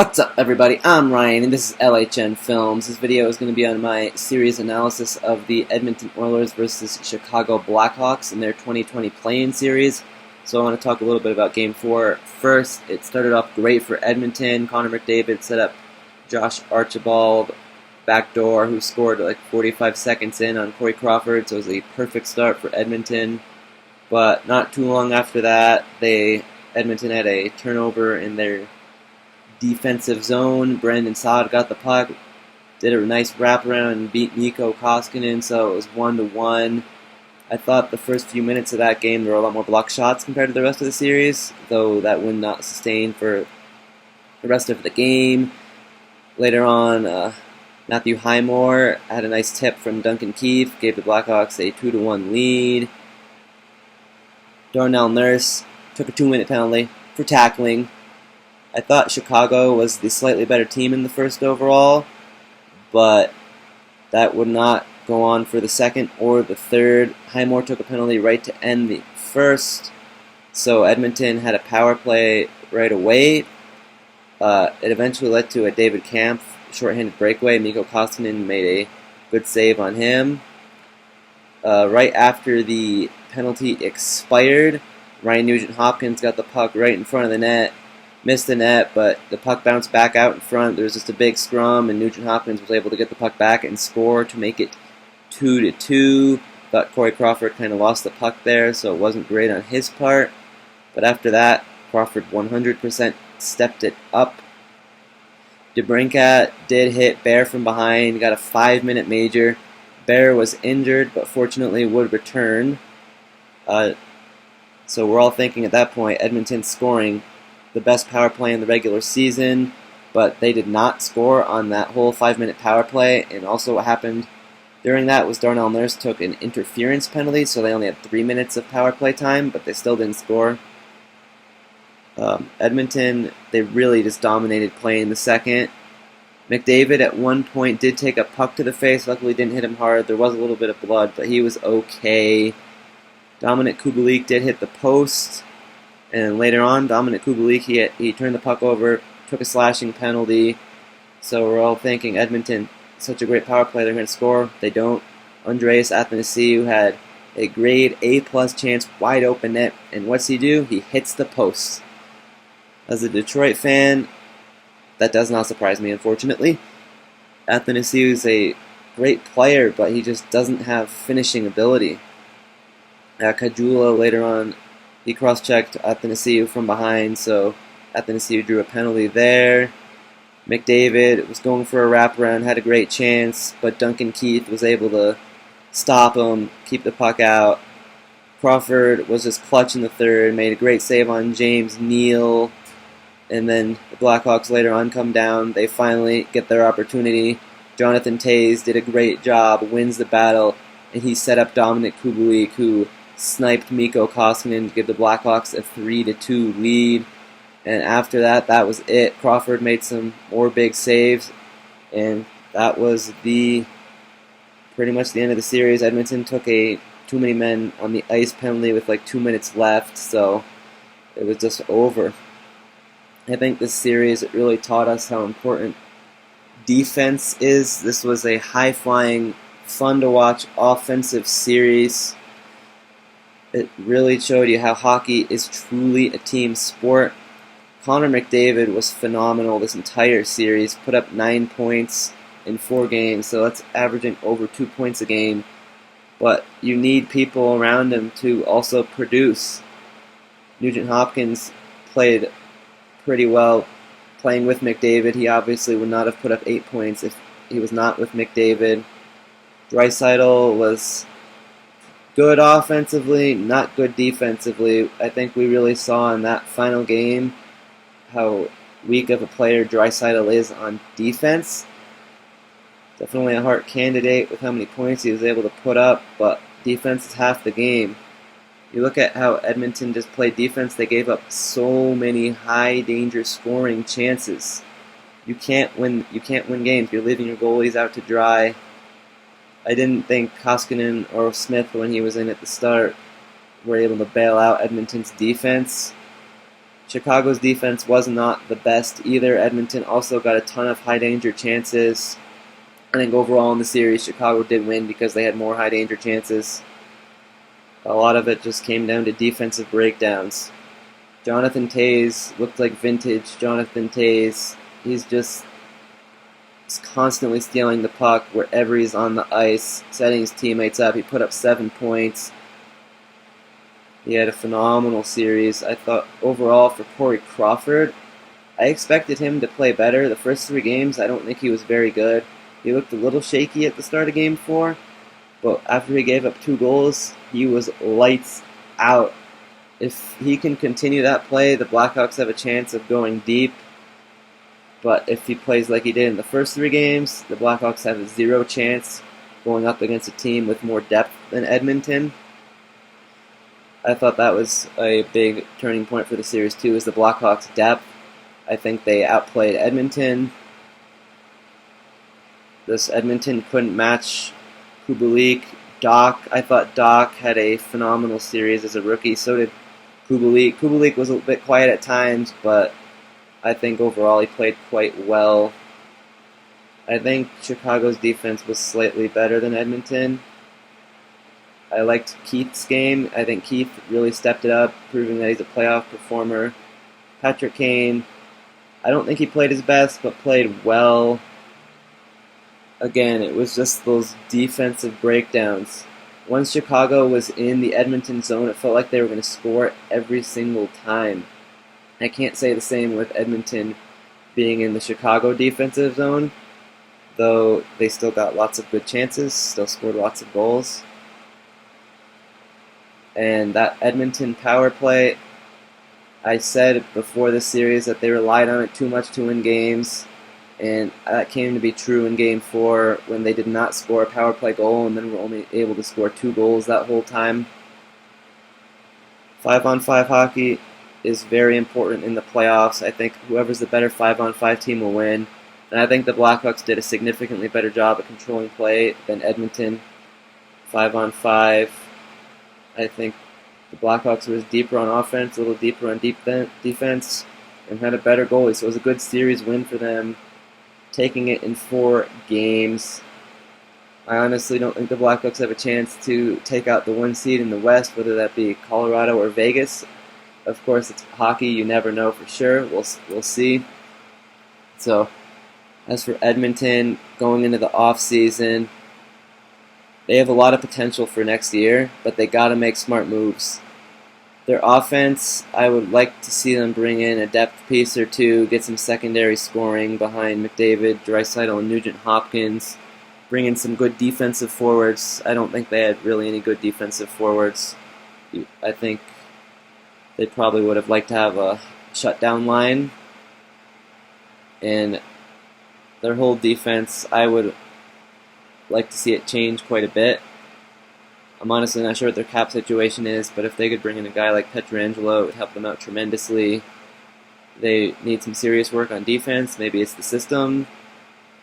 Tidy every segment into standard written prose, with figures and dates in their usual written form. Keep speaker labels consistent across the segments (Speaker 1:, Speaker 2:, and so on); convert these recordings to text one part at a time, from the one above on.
Speaker 1: What's up, everybody? I'm Ryan, and this is LHN Films. This video is going to be on my series analysis of the Edmonton Oilers versus Chicago Blackhawks in their 2020 play-in series. So I want to talk a little bit about Game 4. First, it started off great for Edmonton. Connor McDavid set up Josh Archibald backdoor, who scored like 45 seconds in on Corey Crawford, so it was a perfect start for Edmonton. But not too long after that, Edmonton had a turnover in their defensive zone. Brandon Saad got the puck, did a nice wraparound and beat Mikko Koskinen, so it was 1-1. I thought the first few minutes of that game there were a lot more block shots compared to the rest of the series, though that would not sustain for the rest of the game. Later on, Matthew Highmore had a nice tip from Duncan Keith, gave the Blackhawks a 2-1 lead. Darnell Nurse took a 2-minute penalty for tackling. I thought Chicago was the slightly better team in the first overall, but that would not go on for the second or the third. Highmore took a penalty right to end the first, so Edmonton had a power play right away. It eventually led to a David Kampf shorthanded breakaway. Mikko Koskinen made a good save on him. Right after the penalty expired, Ryan Nugent-Hopkins got the puck right in front of the net. Missed the net, but the puck bounced back out in front. There was just a big scrum, and Nugent-Hopkins was able to get the puck back and score to make it 2-2. But Corey Crawford kind of lost the puck there, so it wasn't great on his part. But after that, Crawford 100% stepped it up. DeBrincat did hit Bear from behind, got a 5-minute major. Bear was injured, but fortunately would return. So we're all thinking at that point, Edmonton scoring the best power play in the regular season, but they did not score on that whole 5-minute power play. And also what happened during that was Darnell Nurse took an interference penalty, so they only had 3 minutes of power play time, but they still didn't score. Edmonton, they really just dominated play in the second. McDavid at one point did take a puck to the face. Luckily didn't hit him hard. There was a little bit of blood, but he was okay. Dominic Kubalik did hit the post. And later on, Dominic Kubalik, he turned the puck over, took a slashing penalty. So we're all thinking, Edmonton, such a great power play, they're going to score. They don't. Andreas Athanasiou had a grade A+ chance, wide open net. And what's he do? He hits the post. As a Detroit fan, that does not surprise me, unfortunately. Athanasiou is a great player, but he just doesn't have finishing ability. Kajula later on, he cross-checked Athanasiou from behind, so Athanasiou drew a penalty there. McDavid was going for a wraparound, had a great chance, but Duncan Keith was able to stop him, keep the puck out. Crawford was just clutch in the third, made a great save on James Neal, and then the Blackhawks later on come down. They finally get their opportunity. Jonathan Toews did a great job, wins the battle, and he set up Dominic Kubalik, who sniped Mikko Koskinen to give the Blackhawks a 3-2 lead. And after that, that was it. Crawford made some more big saves, and that was pretty much the end of the series. Edmonton took a too many men on the ice penalty with like 2 minutes left, so it was just over. I think this series, it really taught us how important defense is. This was a high-flying, fun-to-watch offensive series. It really showed you how hockey is truly a team sport. Connor McDavid was phenomenal this entire series, put up 9 points in 4 games, so that's averaging over 2 points a game. But you need people around him to also produce. Nugent-Hopkins played pretty well playing with McDavid. He obviously would not have put up 8 points if he was not with McDavid. Draisaitl was good offensively, not good defensively. I think we really saw in that final game how weak of a player Draisaitl is on defense. Definitely a Hart candidate with how many points he was able to put up, but defense is half the game. You look at how Edmonton just played defense, they gave up so many high-danger scoring chances. You can't win games. You're leaving your goalies out to dry. I didn't think Koskinen or Smith, when he was in at the start, were able to bail out Edmonton's defense. Chicago's defense was not the best either. Edmonton also got a ton of high danger chances. I think overall in the series, Chicago did win because they had more high danger chances. A lot of it just came down to defensive breakdowns. Jonathan Toews looked like vintage Jonathan Toews. He's constantly stealing the puck wherever he's on the ice, setting his teammates up. He put up 7 points. He had a phenomenal series. I thought overall for Corey Crawford, I expected him to play better. The first 3 games, I don't think he was very good. He looked a little shaky at the start of Game 4, but after he gave up 2 goals, he was lights out. If he can continue that play, the Blackhawks have a chance of going deep. But if he plays like he did in the first 3 games, the Blackhawks have a 0 chance going up against a team with more depth than Edmonton. I thought that was a big turning point for the series too, is the Blackhawks' depth. I think they outplayed Edmonton. This Edmonton couldn't match Kubalik. I thought Doc had a phenomenal series as a rookie. So did Kubalik. Kubalik was a bit quiet at times, but I think overall he played quite well. I think Chicago's defense was slightly better than Edmonton. I liked Keith's game. I think Keith really stepped it up, proving that he's a playoff performer. Patrick Kane, I don't think he played his best, but played well. Again, it was just those defensive breakdowns. Once Chicago was in the Edmonton zone, it felt like they were going to score every single time. I can't say the same with Edmonton being in the Chicago defensive zone, though they still got lots of good chances, still scored lots of goals. And that Edmonton power play, I said before this series that they relied on it too much to win games, and that came to be true in Game 4 when they did not score a power play goal and then were only able to score 2 goals that whole time. 5-on-5 hockey is very important in the playoffs. I think whoever's the better 5-on-5 team will win, and I think the Blackhawks did a significantly better job at controlling play than Edmonton. 5-on-5. I think the Blackhawks was deeper on offense, a little deeper on defense, and had a better goalie. So it was a good series win for them, taking it in 4 games. I honestly don't think the Blackhawks have a chance to take out the 1 seed in the West, whether that be Colorado or Vegas. Of course, it's hockey. You never know for sure. We'll see. So, as for Edmonton, going into the offseason, they have a lot of potential for next year, but they got to make smart moves. Their offense, I would like to see them bring in a depth piece or 2, get some secondary scoring behind McDavid, Draisaitl, and Nugent-Hopkins, bring in some good defensive forwards. I don't think they had really any good defensive forwards. I think they probably would have liked to have a shutdown line. And their whole defense, I would like to see it change quite a bit. I'm honestly not sure what their cap situation is, but if they could bring in a guy like Pietrangelo, it would help them out tremendously. They need some serious work on defense. Maybe it's the system.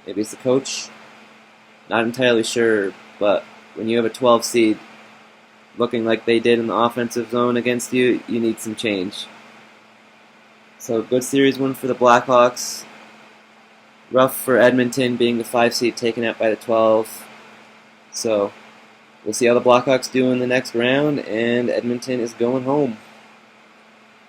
Speaker 1: Maybe it's the coach. Not entirely sure, but when you have a 12 seed looking like they did in the offensive zone against you, you need some change. So good series win for the Blackhawks. Rough for Edmonton being the 5 seed taken out by the 12. So we'll see how the Blackhawks do in the next round, and Edmonton is going home.